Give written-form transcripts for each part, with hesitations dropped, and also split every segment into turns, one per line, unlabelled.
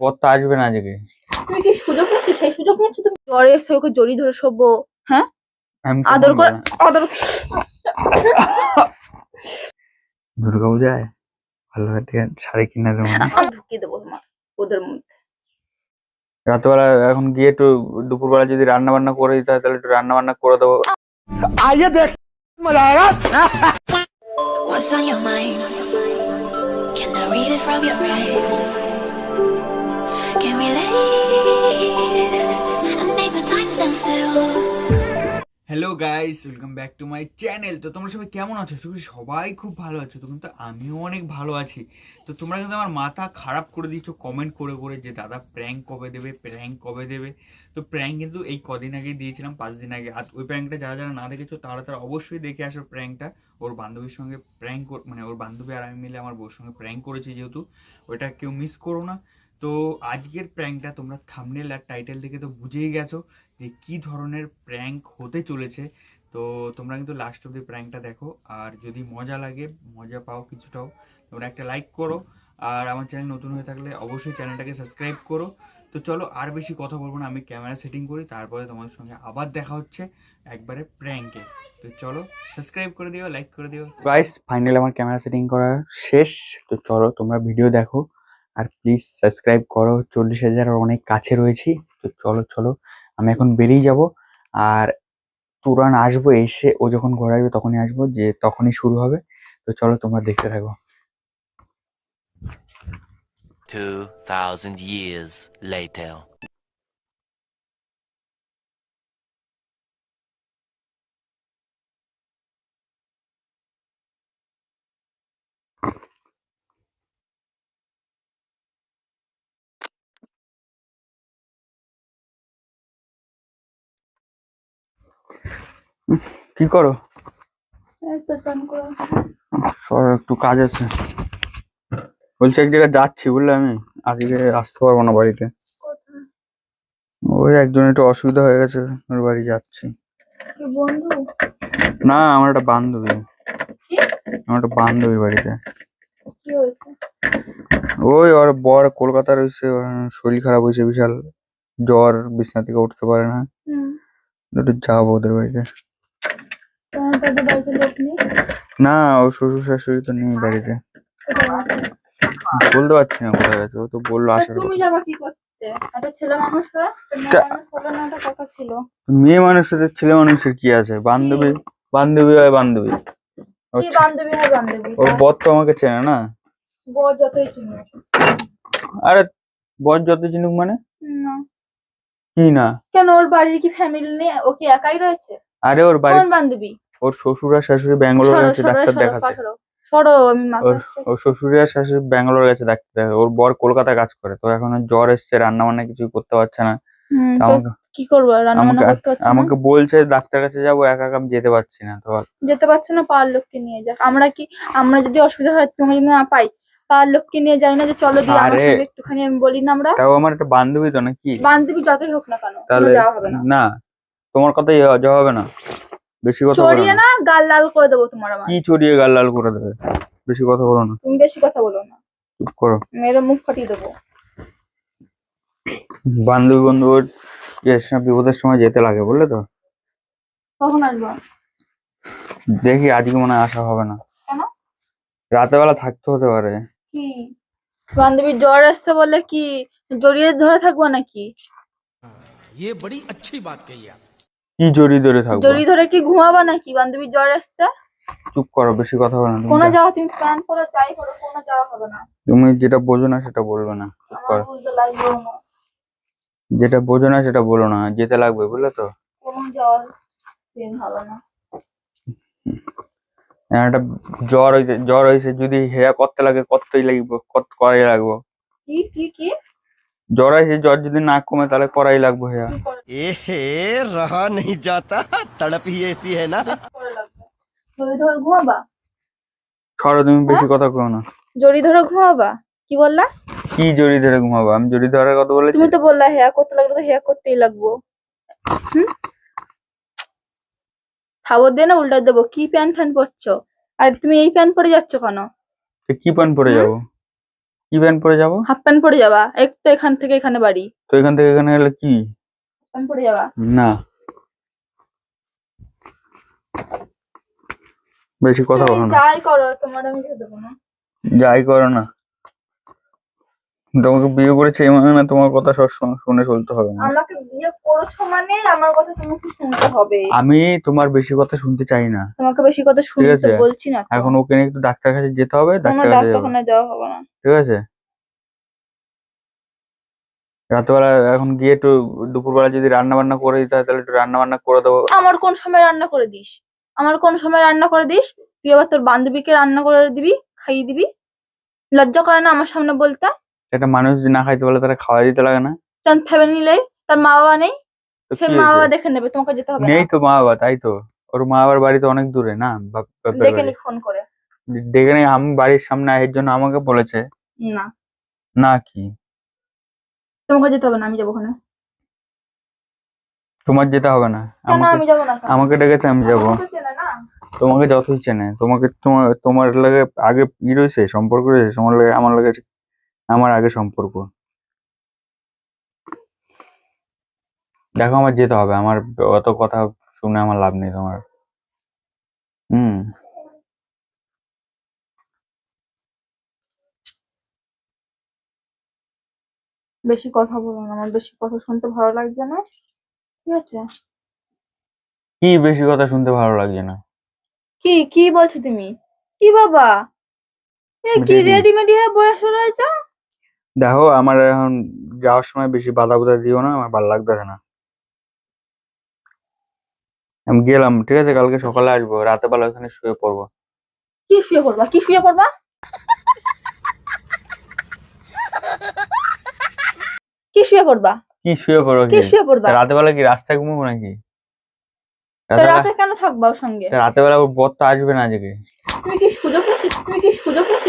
বর তো আসবে না আজকে।
তুমি কি সুযোগ নিচ্ছ? সেই সুযোগ নিচ্ছ তুমি? জ্বরে এসে ওকে জড়িয়ে ধরে শোবো? হ্যাঁ,
আমি
আদর করে আদর
দুর্গা পূজায় ভালো থেকে শাড়ি কিনে দেবো না?
আমি ঢুকিয়ে দেবো তোমার ওদের মধ্যে।
রাতবেলা এখন গিয়ে একটু দুপুরবেলা যদি রান্না বান্না করে দিতে হয় তাহলে একটু রান্না বান্না করে দেবো।
आइए देख मजा आएगा।
What's on your mind? Can I read it from your eyes? Can we lay and make the time stand still?
Hello guys, welcome back to my channel. তো তোমরা সবাই কেমন আছো? সবাই খুব ভালো আছো তো? কিন্তু আমিও অনেক ভালো আছি। তো তোমরা কিন্তু আমার মাথা খারাপ করে দিচ্ছ কমেন্ট করে করে যে দাদা প্র্যাঙ্ক কবে দেবে, প্র্যাঙ্ক কবে দেবে। তো প্র্যাঙ্ক কিন্তু এই কদিন আগে দিয়েছিলাম, 5 দিন আগে। আর ওই প্র্যাঙ্কটা যারা যারা না দেখেছো তারা তারা অবশ্যই দেখে আসো। প্র্যাঙ্কটা ওর বান্ধবীর সঙ্গে প্র্যাঙ্ক, মানে ওর বান্ধবী আর আমি মিলে আমার বউর সঙ্গে প্র্যাঙ্ক করেছি, যেহেতু ওইটা কেউ মিস করো না। তো আজকের প্র্যাঙ্কটা তোমরা থাম্বনেল আর টাইটেল দেখে তো বুঝেই গেছো যে কি ধরনের প্র্যাঙ্ক হতে চলেছে। তো তোমরা কিন্তু লাস্ট অব্দি প্র্যাঙ্কটা দেখো, আর যদি মজা লাগে, মজা পাও কিছুটাও, তোমরা একটা লাইক করো। আর আমার চ্যানেল নতুন হয়ে থাকলে অবশ্যই চ্যানেলটাকে সাবস্ক্রাইব করো। তো চলো আর বেশি কথা বলবো না, আমি ক্যামেরা সেটিং করি, তারপরে তোমাদের সঙ্গে আবার দেখা হচ্ছে একবারে প্র্যাঙ্কে। তো চলো সাবস্ক্রাইব করে দিও, লাইক করে দিও। গাইস ফাইনালি আমার ক্যামেরা সেটিং করা শেষ। তো চলো তোমরা ভিডিও দেখো আর প্লিজ সাবস্ক্রাইব করো। 40,000 অনেক কাছে রয়েছি। তো চলো চলো আমি এখন বেরিয়ে যাব। আর তুরান আসবো, এসে ও যখন ঘরে আসবে তখনই আসবো, যে তখনই শুরু হবে। তো চলো তোমরা দেখতে থাকো।
2,000 years later.
কি করো?
এই তো চান করে
সর, একটু কাজ আছে। বলছি এক জায়গায় যাচ্ছি, বুঝলে আমি আজকে আসতে পারবো না বাড়িতে।
কোথায়?
ওই একজন একটু অসুবিধা হয়ে গেছে, ওর বাড়ি যাচ্ছি।
কি বন্ধু?
না, আমার একটা বান্ধবী।
কি?
আমার একটা বান্ধবী বাড়িতে।
কি হয়েছে?
ওই ওর বর কলকাতা রয়েছে, ওর শরীর খারাপ হয়েছে বিশাল, জ্বর, বিছানা থেকে উঠতে পারে না।
হুম,
একটু যাবো ওদের বাড়িতে।
তাদের বাড়িতে লোক নেই?
না, ও শ্বশুর শাশুড়ি তো নেই বাড়িতে।
কোথায় গেছে?
বলতে পারছি না কোথায় গেছে, ও তো বললো
তা
আসার
তুমি
কথা।
যাবা কি করতে? একটা ছেলে মানুষ হয়ে, মেয়ে
তা-
মানুষ হলে না, একটা কথা ছিল।
মেয়ে মানুষের সাথে ছেলে মানুষের কি আছে? বান্ধবী, বান্ধবী হয় বান্ধবী। ওর
কি বান্ধবী হয় বান্ধবী?
ওর বর তো আমাকে চেনে না।
বর যতই চিনো।
আরে বর যত চিনুক মানে
না।
কি না?
কেন, ওর বাড়ির কি ফ্যামিলি নেই? ও কি একাই রয়েছে?
আরে ওর বাড়ি,
কোন বান্ধবী?
ওর শ্বশুর আর শাশুড়ি ব্যাঙ্গালোর
সরো
গেছে
সরো
ডাক্তার
সরো,
দেখাতে।
পাশারো সরো, আমি মাথা
ওর ওর শ্বশুর আর শাশুড়ি ব্যাঙ্গালোর গেছে ডাক্তার দেখাতে। ওর বর কলকাতায় কাজ করে, তো এখন ওর জ্বর এসছে, রান্না বান্না কিছু করতে পারছে না। তো
তো
আমাকে
কি করবো, রান্না বান্না
আমাকে
করতে পারছি না?
আমাকে বলছে ডাক্তার কাছে যাবো, একা একা আমি যেতে পারছি না। তো
যেতে পারছে না, পাড়ার লোককে নিয়ে যাক। আমরা যদি অসুবিধা হয়, তুমি যদি না পাই, পাড়ার লোককে নিয়ে যাই না, যে চলো দিয়ে আমার
আরে
সঙ্গে একটুখানি, আমি বলি না আমরা
তাও আমার একটা বান্ধবী তো নাকি?
বান্ধবী যতই হোক না কেন,
তাহলে
কোনো যাওয়া হবে না।
না, তোমার কথাই যাওয়া হবে না। বেশি কথা বলো
চড়িয়ে
না।
না গাল লাল করে দেবো তোমার আমার।
কি চড়িয়ে গাল লাল করে দেবে? বেশি কথা বলো না,
তুমি বেশি কথা বলো না,
চুপ করো।
মেরে মুখ ফাটিয়ে দেবো।
বান্ধবী বন্ধুর বিপদের সময় যেতে লাগে, বুঝলে তো?
কখন আসবো?
দেখি আজকে মনে হয় আসা হবে না।
কেন?
রাতের বেলা থাকতে হতে পারে।
কি বান্ধবীর জ্বর আসছে বলে কি জড়িয়ে ধরে থাকবো নাকি?
ये बड़ी अच्छी बात कही आप।
কি জড়িয়ে ধরে থাকবো?
জড়িয়ে ধরে কি ঘুমাবা নাকি? বান্ধবীর জ্বর আসছে।
চুপ করো, বেশি কথা বলো না।
কোনো যাওয়া, তুমি প্ল্যান করো, যাই করো, কোনো যাওয়া হবে না।
তুমি যেটা বোঝো না সেটা বলবে না। চুপ
আমার
করো।
বুঝতে লাগবে না।
যেটা বোঝো না সেটা বলো না, যেতে লাগবে, বুঝলে তো?
কোনো যাওয়ার সিন হবে না।
একটা জ্বর হয়েছে, যদি হেয়া করতে লাগে করতেই লাগবে, করাই লাগবে।
কি কি কি
জ্বর হয়েছে, জ্বর যদি না কমে তাহলে করাই লাগবে হেয়া।
কি করে
एहे रहा नहीं जाता, तड़प ही ऐसी है ना।
করে লাগবে? জড়ি ধরে ঘুমাবা?
সরো, তুমি বেশি কথা কও না।
জড়ি ধরে ঘুমাবা? কি বললা?
কি জড়ি ধরে ঘুমাবো? আমি জড়ি ধরার কথা বলেছি?
তুমি তো বললা হেয়া করতে লাগলে তো হেয়া করতেই লাগবো। খাবার দিয়ে না উল্টা দেবো। কি প্যান্ট ফ্যান পরছো? আর তুমি এই প্যান্ট পরে যাচ্ছ কেন?
তো কি পান পরে যাবো? কি প্যান্ট পরে যাবো?
হাফ প্যান্ট পরে যাবা, একটু এখান থেকে এখানে বাড়ি,
তো এখান থেকে এখানে গেলে কি?
প্যান্ট পরে যাবা।
না, বেশি কথা
তুমি
বলো না।
যাই করো তোমার আমি যেতে দেবো না।
যাই করো না, তোমাকে বিয়ে করেছে এই মানে না তোমার কথা সবসময় শুনে চলতে হবে না।
আমাকে বিয়ে করেছো মানে আমার কথা তোমাকে শুনতে হবে।
আমি তোমার বেশি কথা শুনতে চাই না।
তোমাকে বেশি কথা
ঠিক
শুনতে
আছে,
বলছি না তো।
এখন ওকে নিয়ে একটু ডাক্তার কাছে যেতে হবে,
কোনো
ডাক্তার কাছে যাবো।
ডাক্তারখানায় যাওয়া হবে না।
ঠিক আছে, রাতেবেলা এখন গিয়ে একটু দুপুরবেলা যদি রান্না বান্না করে দিতে হয় তাহলে একটু রান্না বান্না করে দেবো।
আমার কোন সময় রান্না করে দিস? আমার কোন সময় রান্না করে দিস? তুই আবার তোর বান্ধবীকে রান্না করে দিবি, খাইয়ে দিবি? লজ্জা করে না আমার সামনে বলতে?
একটা মানুষ যদি না খাইতে বলে তারা খাওয়া দিতে লাগে না?
তার ফ্যামিলি নেই, তার মা বাবা নেই,
তো
সে
কি
মা বাবা
হয়েছে?
দেখে নেবে, তোমাকে যেতে হবে
নেই
না।
তো মা বাবা, তাই তো ওর মা বাবার বাড়ি তো অনেক দূরে না, বাপের
দেখে
বাড়ি।
নি ফোন করে।
দেখে নেই, আমি বাড়ির সামনে এর জন্য আমাকে বলেছে।
না,
না কি?
তোমাকে যেতে হবে না, আমি যাবো ওখানে।
তোমার যেতে হবে না,
কেন
আমাকে
আমি যাবো না কেন?
আমাকে ডেকেছে, আমি যাবো।
আমাকে তো চেনে না।
তোমাকে যতই চেনে, তোমাকে তোমার তোমার লাগে আগে ই রয়েছে, সম্পর্ক রয়েছে, তোমার লাগে আমার লাগে আমার আগে সম্পর্ক। দেখো আমার যেতে হবে, আমার অত কথা শুনে আমার লাভ নেই তোমার। হুম।
বেশি কথা বলো না, আমার বেশি কথা শুনতে ভালো লাগছে না, ঠিক আছে?
কি বেশি কথা শুনতে ভালো লাগছে না?
কি কি বলছো তুমি? কি বাবা, এ কি
Ready?
রেডিমেডি হয়ে বয়স রয়েছে?
দেখো আমার এখন যাওয়ার সময় বেশি বাধা বুধা দিও না, আমার ভালো লাগতেছে না। আমি গেলাম, ঠিক আছে, কালকে সকালে আসবো, রাতে বেলা ওখানে শুয়ে পড়বো।
কি শুয়ে পড়বা, কি শুয়ে পড়বা, কি শুয়ে পড়বা,
কি শুয়ে পড়বো?
কি
কি
শুয়ে পড়বা?
রাতে বেলা কি রাস্তায় ঘুমাবো নাকি?
তো
রাতে বেলা,
রাতে কেন থাকবা ওর সঙ্গে?
রাতে বেলা ওর বর তো আসবে না আজকে।
তুমি কি সুযোগ নিচ্ছ, তুমি কি সুযোগ নিচ্ছ,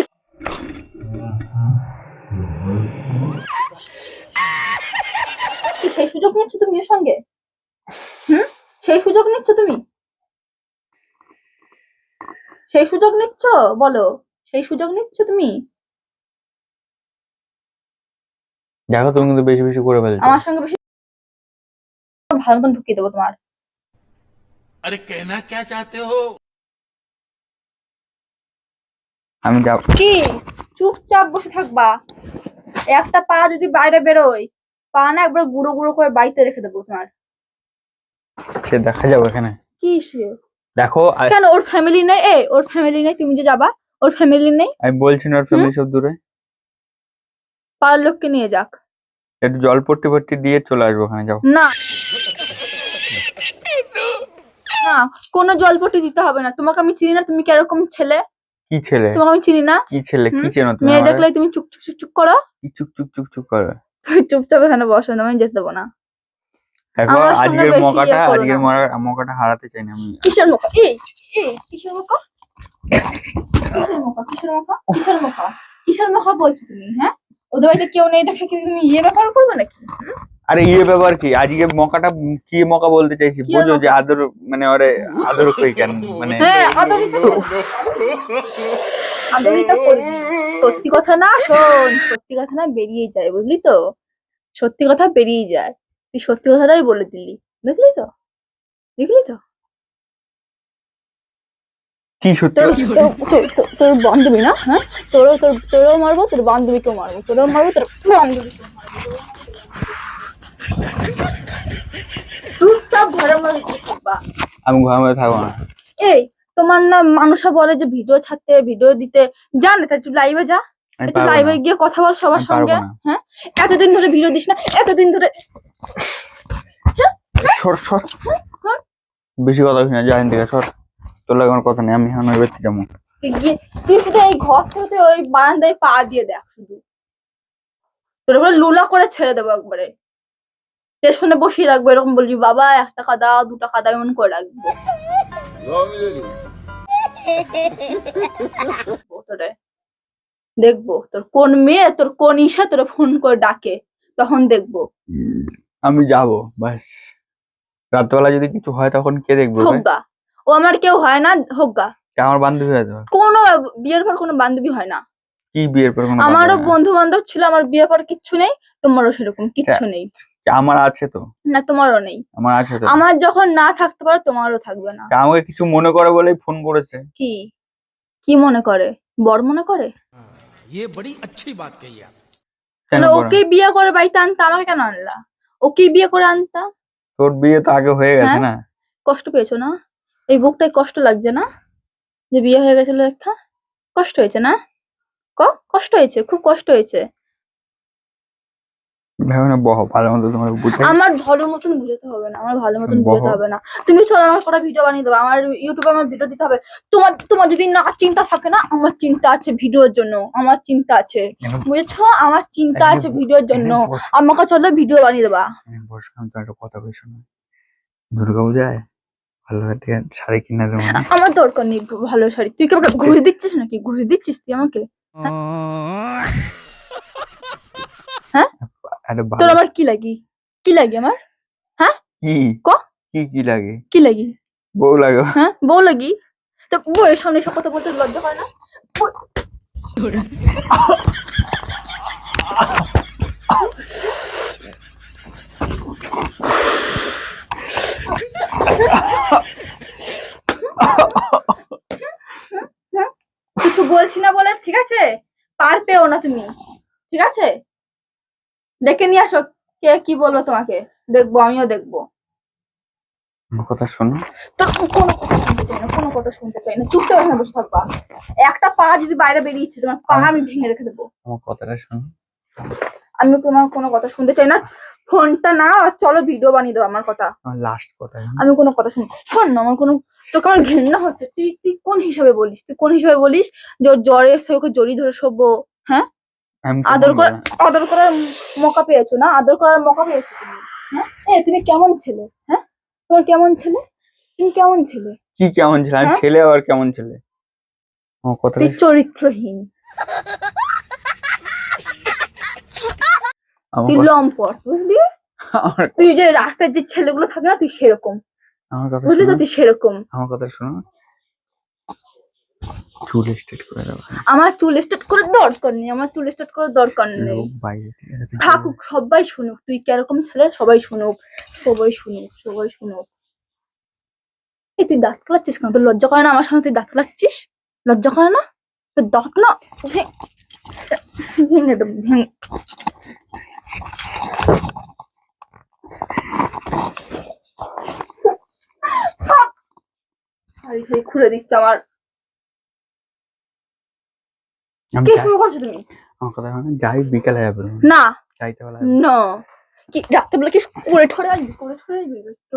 কি সেই সুযোগ নিচ্ছ তুমি ওর সঙ্গে? হুম, সেই সুযোগ নিচ্ছ তুমি, সেই সুযোগ নিচ্ছ, বলো, সেই সুযোগ নিচ্ছ তুমি?
দেখো তুমি কিন্তু বেশি বেশি করে ফেলছো।
আমার সঙ্গে বেশি ভালো মতন ঢুকিয়ে দেবো তোমার।
अरे कहना क्या चाहते हो?
আমি যাব।
কি চুপচাপ বসে থাকবা? একটা পা যদি বাইরে বেরোয়, পা না একবার গুঁড়ো গুঁড়ো করে বাড়িতে রেখে দেবো তোমার।
সে দেখা যাবে এখানে।
কি সে?
দেখো
কেন ওর ফ্যামিলি নেই? ওর ফ্যামিলি নেই, তুমি যে যাবা, ওর ফ্যামিলি নেই?
আমি বলছি না ওর ফ্যামিলি সব দূরে।
পাড়ার লোককে নিয়ে যাক।
একটু জল পট্টি পট্টি দিয়ে চলে আসবো ওখানে, যাও।
না না, কোনো জলপটি দিতে হবে না, তোমাকে আমি চিনি না, তুমি কিরকম ছেলে,
কি ছেলে?
তোমাকে আমি চিনি না।
কি ছেলে? কি
হুম?
চেনো তুমি
মেয়ে
আমারে?
দেখলেই তুমি চুপ চুপ চুপ চুপ করো।
কি চুপ চুপ চুপ চুপ করে?
তুমি চুপচাপ এখানে বসো না, আমি যেতে দেবো না।
দেখো
আমার সঙ্গে
আজকের
বেশি
মকাটা,
ইয়ে করো
আজকের
না।
মকাটা হারাতে চাই না আমি।
কিসের মোকা? কিসের মোকা? কিসের মোকা? কিসের মোকা? কিসের মোকা? কিসের মোকা বলছো তুমি? হ্যাঁ, ওদের বাড়িতে কেউ নেই দেখে কি তুমি ইয়ে ব্যাপার করবে নাকি?
আরে ইয়ে ব্যাপার কি, আজকে মকাটা কি মকা বলতে চাইছি
কি আর
বুঝো, যে
মকা?
আদর মানে ওরে আদর কই কেন মানে।
হ্যাঁ, আদরিতা করবি, আদরিতা করবি। সত্যি কথা না, শোন, সত্যি কথা না বেরিয়ে যায়, বুঝলি তো? সত্যি কথা বেরিয়ে যায়, তুই সত্যি কথাটাই বলে দিলি, দেখলি তো, দেখলি তো?
কি সত্যি?
তোর বান্ধবী না, হ্যাঁ, তোরও মারবো, তোর বান্ধবীকেও মারবো, তোর বান্ধবীকেও মারবো। চুপচাপ ঘরের মধ্যে থাকবা।
আমি ঘরের মধ্যে থাকবো না।
এই, তোমার না মানুষা বলে যে ভিডিও ছাড়তে, ভিডিও দিতে, জান না, একটু লাইভে যা,
আমি
একটু
পারবো
লাইভে
না,
গিয়ে কথা বল সবার
আমি পারবো
সঙ্গে।
না।
হ্যাঁ, এতদিন ধরে ভিডিও দিস না, এতদিন ধরে।
সর সর,
হ্যাঁ,
বেশি কথা শুনে জানি থেকে সর, তোর লাগে আমার কথা নেই, আমি এখন ওই ব্যক্তি যাবো।
তুই শুধু এই ঘর থেকে ওই বারান্দায় পা দিয়ে দেখ, শুধু তোর উপরে লুলা করে ছেড়ে দেবো একবারে, স্টেশনে বসিয়ে রাখবো, এরকম বলবি বাবা 1 টাকা দাও 2 টাকা দাও, এমন করে রাখবো তোরে। দেখবো তোর কোন মেয়ে, তোর কোন ঈশা তোরে ফোন করে ডাকে, তখন দেখবো।
আমি যাব বাস, রাতবেলা যদি কিছু হয় তখন কে দেখবে?
হোক গা, ও আমার কেউ হয় না, হোক গা।
আমার বান্ধবী হয়ে যাবে।
কোনো বিয়ের পর কোনো বান্ধবী হয় না।
কি কি বিয়ের পর কোনো কাজ
আমারও
হবে না?
বন্ধু বান্ধব ছিল, আমার বিয়ে পর কিচ্ছু নেই, তোমারও সেরকম কিচ্ছু নেই।
আমার আছে তো,
না তোমারও নেই।
আমার আছে তো।
আমার যখন না থাকতে পারো তোমারও থাকবে না।
আমাকে কিছু মনে করে বলেই ফোন করেছে।
কি কি মনে করে? বর মনে করে?
ये बड़ी अच्छी बात कही आप।
কেন
তাহলে
বড়?
ওকে বিয়ে করে বাড়িতে আনতা, আমাকে কেন আনলা? ওকে বিয়ে করে আনতা।
তোর বিয়ে তো আগে হয়ে গেছে
হ্যাঁ?
না?
কষ্ট পেয়েছো না? এই বুকটায় কষ্ট লাগছে না যে বিয়ে হয়ে গেছিল দেখা? কষ্ট হয়েছে না? কষ্ট হয়েছে, খুব কষ্ট হয়েছে।
ভেবে না, বহ ভালো মতো তোমার বুঝে।
আমার ভালো মতন বুঝাতে হবে না, আমার ভালো মতন
বহো।
বুঝাতে হবে না। তুমি চলো আমাকে কটা ভিডিও বানিয়ে দেবো, আমার ইউটিউবে আমার ভিডিও দিতে হবে। তোমার তোমার যদি না চিন্তা থাকে না, আমার চিন্তা আছে ভিডিওর জন্য, আমার চিন্তা আছে,
কেন?
বুঝেছো? আমার চিন্তা
এখানে
আছে ভিডিওর জন্য।
এখানে বস।
আমাকে চলো ভিডিও বানিয়ে দেবা।
বস, আমি তো একটা কথা বলি শোনো। দুর্গাপূজায় ভালো একটা শাড়ি কিনে দেবো না?
আমার দরকার নেই ভালো শাড়ি। তুই কি আমাকে ঘুষ দিচ্ছিস নাকি? ঘুষ দিচ্ছিস তুই আমাকে? হ্যাঁ?
একটা
তোর
ভালো।
আমার কি লাগি? কি লাগি আমার? হ্যাঁ?
কি
ক
কি লাগে?
কি লাগি?
বউ লাগে।
হ্যাঁ, বউ লাগি? তো বউয়ের সামনে এসব কথা বলতে লজ্জা করে না? হ্যাঁ? কিছু বলছি না বলে, ঠিক আছে? পার পেও না তুমি, ঠিক আছে? ডেকে নিয়ে আসো, কে কি বলবো তোমাকে দেখবো, আমিও দেখবো।
আমার কথা শোনো।
তোর কোনো কথা শুনতে চাই না, কোনো কথা শুনতে চাই না, চুপচাপ এখানে বসে থাকবা। একটা পা যদি বাইরে বেরিয়েছে, তোমার পা আমি ভেঙে রেখে দেবো।
আমার কথাটা শোনো।
আমি তোমার কোনো কথা শুনতে চাই না। ফোনটা না, আর চলো ভিডিও বানিয়ে দেবো আমার কথা।
আমার লাস্ট কথা।
আমি কোনো কথা শুন, শোন না, আমার কোনো, তোকে আমার ঘৃণা হচ্ছে। তুই কোন হিসাবে বলিস? তুই কোন হিসাবে বলিস যে ওর জ্বরে এসে ওকে জড়িয়ে ধরে শোবো? হ্যাঁ?
আমি
আদর
কেমন
করার
বললাম?
আদর করার মৌকা পেয়েছো না? আদর করার মৌকা পেয়েছো তুমি। হ্যাঁ? তুমি কেমন ছেলে? হ্যাঁ, তোমার কেমন ছেলে? তুমি কেমন ছেলে?
কি কেমন ছিল? আমি
হ্যাঁ?
ছেলে আবার কেমন ছেলে? আমার কথাটা
তুই চরিত্রহীন,
আমার
তুই
কথা-
লম্পট, বুঝলি?
আমার-
তুই যে রাস্তায় যে ছেলেগুলো থাকে না, তুই সেরকম,
আমার কথা
বুঝলি তো?
শোনো।
তুই সেরকম।
আমার কথা শোনো। চুল স্ট্রেট করে দাও।
আমার চুল স্টার্ট করে দরকার নেই, আমার চুল স্টার্ট করার দরকার নেই।
লোক বাইরে থেকে এসে দেখবে।
থাকুক, সবাই শুনুক তুই কিরকম ছেলে, সবাই শুনুক, সবাই শুনুক, সবাই শুনুক। এই তুই দাঁত কালাচ্ছিস কেন? তোর লজ্জা করে না আমার সামনে তুই দাঁত কালাচ্ছিস? লজ্জা করে না? তোর দাঁত না ভেঙে দেবো, ভেঙে। শাড়ি শাড়ি খুলে দিচ্ছে আমার।
আমি
কি
যাই-
শুরু করছো তুমি?
আমার কথা শোনো, যাই বিকালে যাবে।
না
যাইতে বেলা
না, কি রাত্রেবেলা কি করে ঠরে আসবি? করে ঠরে আসবি? রাত্রে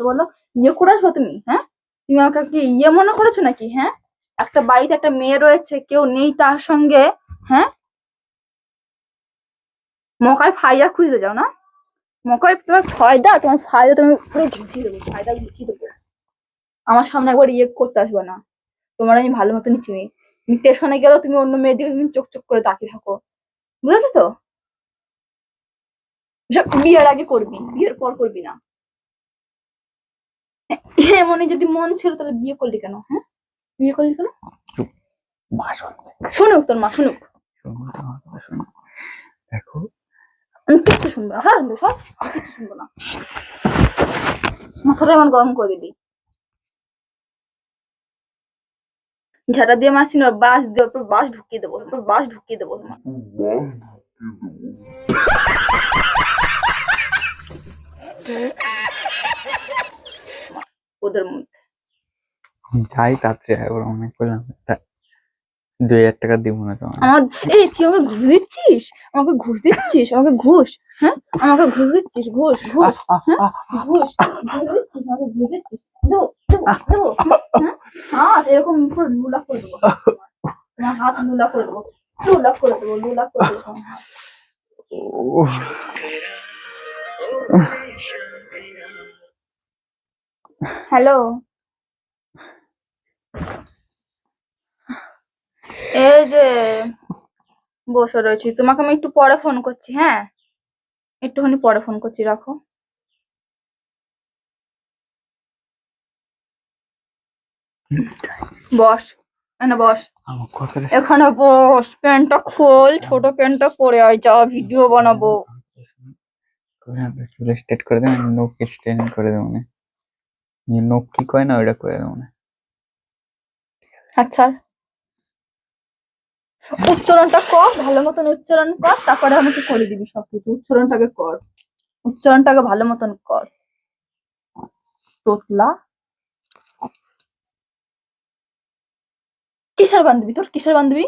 বলো ইয়ে করে আসবো তুমি? হ্যাঁ, তুমি আমাকে কি ইয়ে মনে করেছো নাকি? হ্যাঁ, একটা বাড়িতে একটা মেয়ে রয়েছে, কেউ নেই তার সঙ্গে। হ্যাঁ, মকায় ফায়দা খুঁজতে যাও না? মকায় তোমার ফায়দা তুমি পুরো ঘুষিয়ে দেবো, ফায়দা ঘুষিয়ে দেবো। আমার সামনে একবার ইয়ে করতে আসবে না। তোমার আমি ভালো মতনই চিনি। তুমি স্টেশনে গেলেও তুমি অন্য মেয়ের দিকে তুমি চোখ চোখ করে তাকিয়ে থাকো, বুঝেছো তো? এসব বিয়ের আগে করবি, বিয়ের পর করবি না। এমনই যদি মন ছিল তাহলে বিয়ে করলি কেন? হ্যাঁ, বিয়ে করলি কেন?
ভাষণ
শুনুক তোর মা, শুনুক।
শোনো, আমার কথা শোনো। দেখো,
আমি কিচ্ছু শুনবো না, হ্যাঁ সব, আমি কিচ্ছু শুনবো না। মাথাটা এমন গরম করে দিবি, ঝাঁটা দিয়ে মারছি না, বাস দিয়ে তোর বাস ঢুকিয়ে দেবো, তোর বাস ঢুকিয়ে দেবো তোমার ওদের মধ্যে।
আমি যাই তাড়াতাড়ি একবার অনেক করলাম। 2000 টাকা দিব না তোমার।
আমার এই তুই আমাকে ঘুষ দিচ্ছিস? আমাকে ঘুষ দিচ্ছিস? আমাকে ঘুষ? হ্যাঁ, আমাকে ঘুষ দিচ্ছিস? ঘুষ ঘুষ, হ্যাঁ ঘুষ, ঘুষ দিচ্ছিস? আমাকে ঘুষ দিচ্ছিস? দেবো দেবো দেবো, হ্যাঁ, হাত এরকম পুরো লুলা করে দেবো, তোমার হাত লুলা করে দেবো, লুলা করে দেবো, লুলা করে দেবো তোমার হাত।
উফ,
হ্যালো, এই যে বসে রয়েছি, তোমাকে আমি একটু পরে ফোন করছি। হ্যাঁ, একটুখানি পরে ফোন করছি, রাখো। বস। এখানে বস,
আমার কথাটা
এখানে বস, প্যান্টটা খোল, ছোট প্যান্টটা পরে আয়, যা ভিডিও বানাবো।
চুল স্ট্রেট করে দেবো, নোক স্ট্রেট করে দেবো না, নোক কি কয় না ওইটা করে দেবো না।
আচ্ছা, উচ্চারণটা কর, ভালো মতন উচ্চারণ কর, তারপরে আমাকে করে দিবি সবকিছু। উচ্চারণটাকে কর, উচ্চারণটাকে ভালো মতন কর। টোটলা, কিসের বান্ধবী তোর, কিসের বান্ধবী?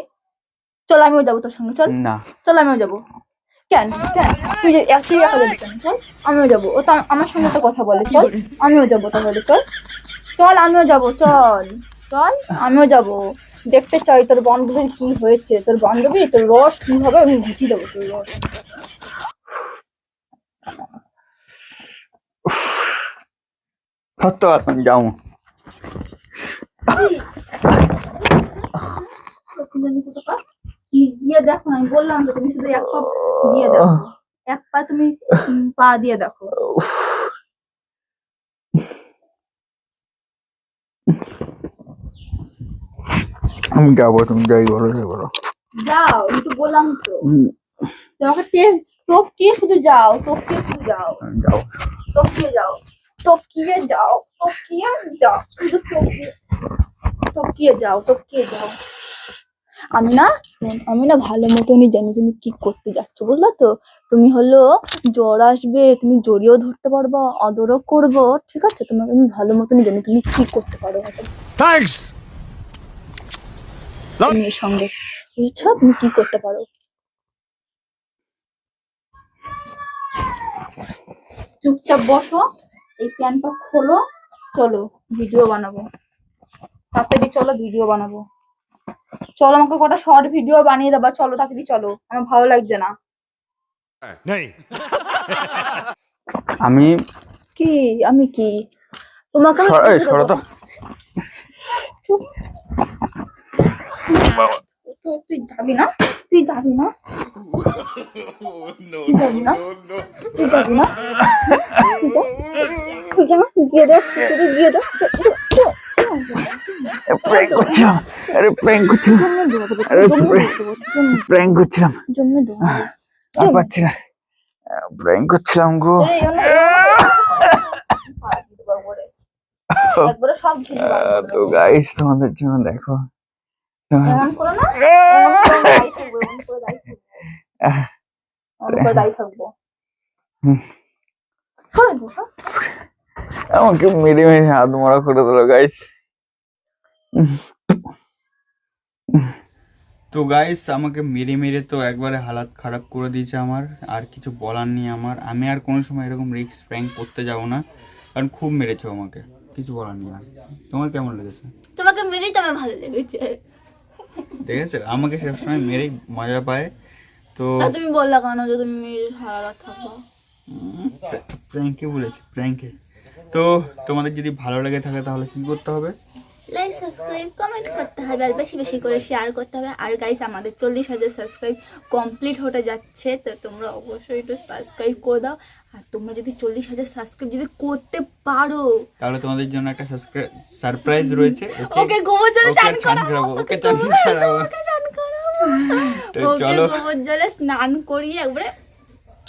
চল আমিও যাবো তোর সঙ্গে, চল
না
চল আমিও যাবো। কেন কেন তুই যে তুই একা যাবি কেন? চল আমিও যাবো, ও তো আমার সঙ্গে তো কথা বলে, চল আমিও যাবো তাহলে, চল চল আমিও যাবো, চল চল আমিও যাবো। দেখতে চাই তোর বান্ধবীর কি হয়েছে, তোর বান্ধবী তোর রস কি হবে, আমি বুঝিয়ে দেবো তোর রস।
সত্য এখন যাও।
তুমি গিয়ে দেখো না, আমি বললাম তো, তুমি শুধু এক পা দিয়ে দেখো, এক পা তুমি পা দিয়ে দেখো।
আমি যাবো, তুমি যাই বলো যাই বলো।
যাও, আমি তো বললাম তো তোমাকে টপকিয়ে শুধু যাও, টপকিয়ে শুধু যাও,
যাও
টপকিয়ে যাও, টপকিয়ে যাও, টপকিয়ে যাও, শুধু টপকিয়ে যাও, টপকিয়ে যাও। আমি না ভালো মতনই জানি তুমি কি করতে যাচ্ছ, বুঝলা তো? তুমি হলো জ্বর আসবে, তুমি জড়িয়েও ধরতে পারবা, আদরও করবো, ঠিক আছে? তোমাকে আমি ভালো মতনই জানি তুমি কি করতে পারো
थैंक्स
মেয়ের সঙ্গে, বুঝছো? তুমি কি করতে পারো। চুপচাপ বসো, এই প্যান্টটা খোলো, চলো ভিডিও বানাবো, তাড়াতাড়ি চলো ভিডিও বানাবো। চলো আমাকে কটা শর্ট ভিডিও বানিয়ে দেবা, চলো তাড়াতাড়ি চলো, আমার ভালো লাগছে না।
नहीं
আমি
কি আমি কি তোমাকে আমি
এই
শিখিয়ে
সরো
দেবো।
তো।
তুই যাবি না, তুই যাবি না, তুই যাবি না, তুই যাবি না, তুই যা, গিয়ে দেখ, তুই গিয়ে দেখ।
প্র্যাঙ্ক করছিলাম, আরে প্র্যাঙ্ক করছিলাম, আরে প্র্যাঙ্ক করছিলাম,
জন্মে দেবো
আর পাচ্ছি না, প্র্যাঙ্ক করছিলাম গো।
একবারে সব ঘিরে বার করে
তো
দেবো।
গাইস তোমাদের জন্য দেখো,
এমন করো না, এমন করে দায়ী থাকবো, এমন করে দায়ী থাকবো, এমন করে দায়ী থাকবো। সরে বসো।
আমাকে মেরে মেরে হাত মারা করে দিল গাইস। তো গাইস আমাকে মেরে মেরে তো একবারে হালাত খারাপ করে দিয়েছে আমার, আর কিছু বলার নেই আমার। আমি আর কোনো সময় এরকম রিস্ক প্র্যাঙ্ক করতে যাব না, কারণ খুব মেরেছে আমাকে, কিছু বলার নেই আর। তোমার কেমন লেগেছে?
তোমাকে মেরেই তো আমার ভালো লেগেছে।
দেখেছো আমাকে সবসময় মেরেই মজা পায়। তো
তা তুমি বললা কেন যে তুমি সারা রাত থাকবা?
প্র্যাঙ্কে বলেছি, প্র্যাঙ্কে। তো তোমাদের যদি ভালো লেগে থাকে তাহলে কি করতে হবে?
লাইক সাবস্ক্রাইব কমেন্ট করতে হবে, আর বেশি বেশি করে শেয়ার করতে হবে। আর গাইস আমাদের 40,000 সাবস্ক্রাইব কমপ্লিট হতে যাচ্ছে, তো তোমরা অবশ্যই একটু সাবস্ক্রাইব করে দাও। আর তোমরা যদি 40,000 সাবস্ক্রাইব যদি করতে পারো
তাহলে তোমাদের জন্য একটা সারপ্রাইজ রয়েছে।
ওকে গোবর জলে চান করাবো,
ওকে চান করাবো। তো
ওকে
চলো,
গোবর জলে স্নান করিয়ে একবারে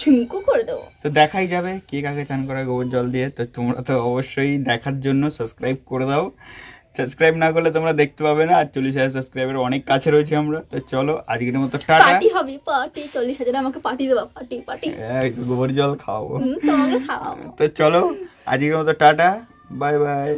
ছিঙ্কু করে দেবো।
তো দেখাই যাবে কে কাকে চান করা গোবর জল দিয়ে। তো তোমরা তো অবশ্যই দেখার জন্য সাবস্ক্রাইব করে দাও। সাবস্ক্রাইব না করলে তোমরা দেখতে পাবে না। আর 40,000 সাবস্ক্রাইবার অনেক কাছে রয়েছে আমরা। তো চলো আজকের মতো টাটা।
পার্টি হবে, পার্টি 40,000 আমাকে পার্টি দেবা, পার্টি পার্টি
এই তো গোবর জল খাওয়াবো।
তোমাকে খাওয়াবো।
তো চলো আজকের মতো টাটা, বাই বাই।